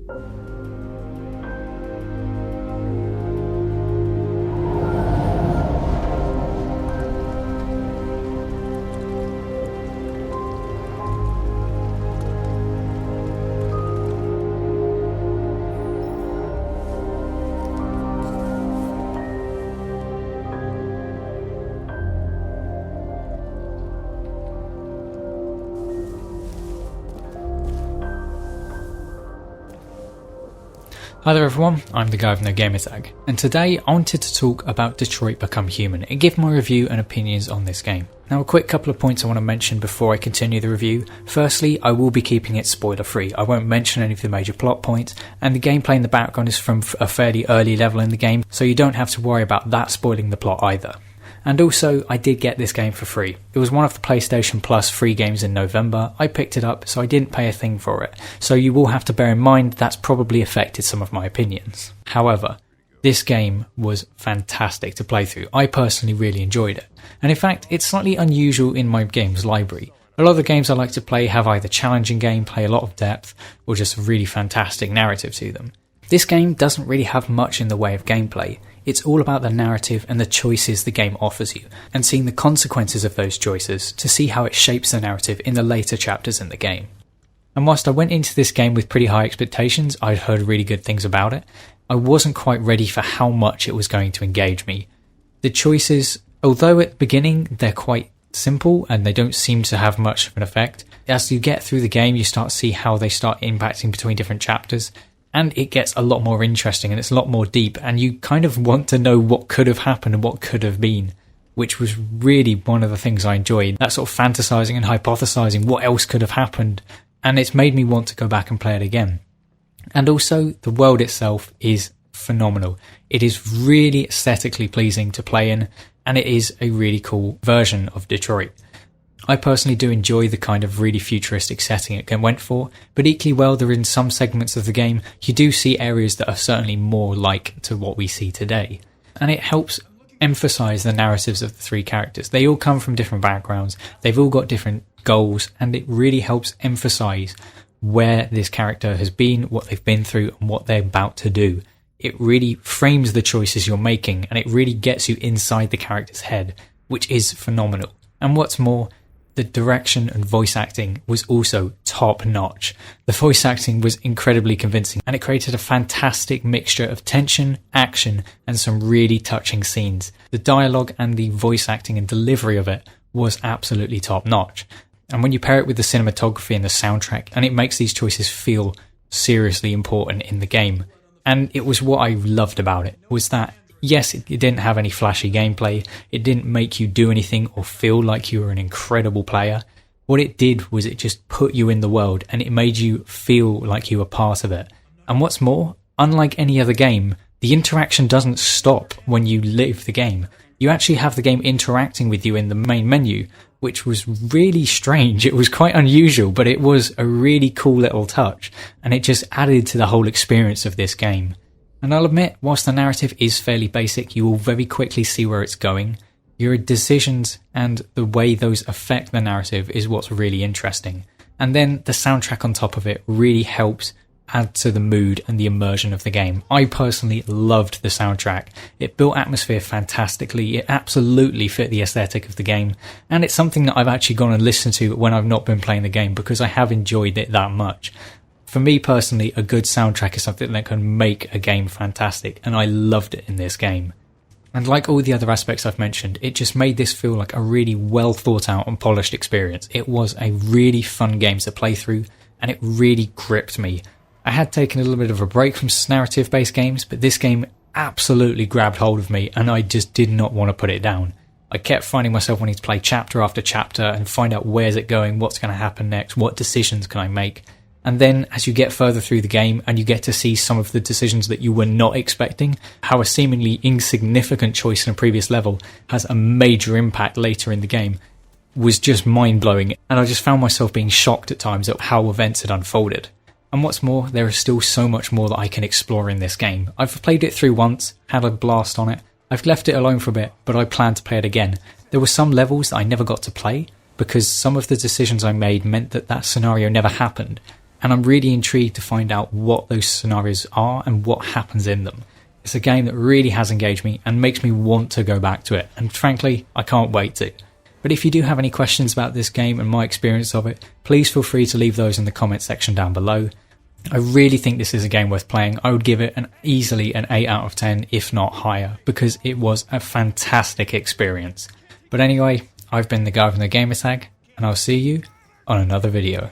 Hi there everyone, I'm the guy with no gamertag, and today I wanted to talk about Detroit Become Human and give my review and opinions on this game. Now a quick couple of points I want to mention before I continue the review. Firstly, I will be keeping it spoiler free. I won't mention any of the major plot points, and the gameplay in the background is from a fairly early level in the game, so you don't have to worry about that spoiling the plot either. And also, I did get this game for free. It was one of the PlayStation Plus free games in November. I picked it up, so I didn't pay a thing for it. So you will have to bear in mind that's probably affected some of my opinions. However, this game was fantastic to play through. I personally really enjoyed it. And in fact, it's slightly unusual in my games library. A lot of the games I like to play have either challenging gameplay, a lot of depth, or just a really fantastic narrative to them. This game doesn't really have much in the way of gameplay. It's all about the narrative and the choices the game offers you, and seeing the consequences of those choices to see how it shapes the narrative in the later chapters in the game. And whilst I went into this game with pretty high expectations, I'd heard really good things about it, I wasn't quite ready for how much it was going to engage me. The choices, although at the beginning they're quite simple and they don't seem to have much of an effect, as you get through the game you start to see how they start impacting between different chapters. And it gets a lot more interesting and it's a lot more deep, and you kind of want to know what could have happened and what could have been, which was really one of the things I enjoyed. That sort of fantasizing and hypothesizing what else could have happened, and it's made me want to go back and play it again. And also, the world itself is phenomenal. It is really aesthetically pleasing to play in, and it is a really cool version of Detroit. I personally do enjoy the kind of really futuristic setting it went for, but equally well there in some segments of the game you do see areas that are certainly more like to what we see today. And it helps emphasise the narratives of the three characters. They all come from different backgrounds, they've all got different goals, and it really helps emphasise where this character has been, what they've been through, and what they're about to do. It really frames the choices you're making, and it really gets you inside the character's head, which is phenomenal. And what's more, the direction and voice acting was also top notch. The voice acting was incredibly convincing, and it created a fantastic mixture of tension, action, and some really touching scenes. The dialogue and the voice acting and delivery of it was absolutely top notch. And when you pair it with the cinematography and the soundtrack, and it makes these choices feel seriously important in the game. And it was what I loved about it, was that yes, it didn't have any flashy gameplay, it didn't make you do anything or feel like you were an incredible player. What it did was it just put you in the world and it made you feel like you were part of it. And what's more, unlike any other game, the interaction doesn't stop when you leave the game. You actually have the game interacting with you in the main menu, which was really strange. It was quite unusual, but it was a really cool little touch, and it just added to the whole experience of this game. And I'll admit, whilst the narrative is fairly basic, you will very quickly see where it's going. Your decisions and the way those affect the narrative is what's really interesting. And then the soundtrack on top of it really helps add to the mood and the immersion of the game. I personally loved the soundtrack. It built atmosphere fantastically. It absolutely fit the aesthetic of the game. And it's something that I've actually gone and listened to when I've not been playing the game because I have enjoyed it that much. For me personally, a good soundtrack is something that can make a game fantastic, and I loved it in this game. And like all the other aspects I've mentioned, it just made this feel like a really well thought out and polished experience. It was a really fun game to play through, and it really gripped me. I had taken a little bit of a break from narrative based games, but this game absolutely grabbed hold of me, and I just did not want to put it down. I kept finding myself wanting to play chapter after chapter and find out where's it going, what's going to happen next, what decisions can I make. And then as you get further through the game and you get to see some of the decisions that you were not expecting, how a seemingly insignificant choice in a previous level has a major impact later in the game, was just mind-blowing. And I just found myself being shocked at times at how events had unfolded. And what's more, there is still so much more that I can explore in this game. I've played it through once, had a blast on it. I've left it alone for a bit, but I plan to play it again. There were some levels that I never got to play because some of the decisions I made meant that that scenario never happened. and I'm really intrigued to find out what those scenarios are and what happens in them. It's a game that really has engaged me and makes me want to go back to it, and frankly, I can't wait to. But if you do have any questions about this game and my experience of it, please feel free to leave those in the comment section down below. I really think this is a game worth playing. I would give it easily an 8 out of 10, if not higher, because it was a fantastic experience. But anyway, I've been the guy from the Gamer Tag, and I'll see you on another video.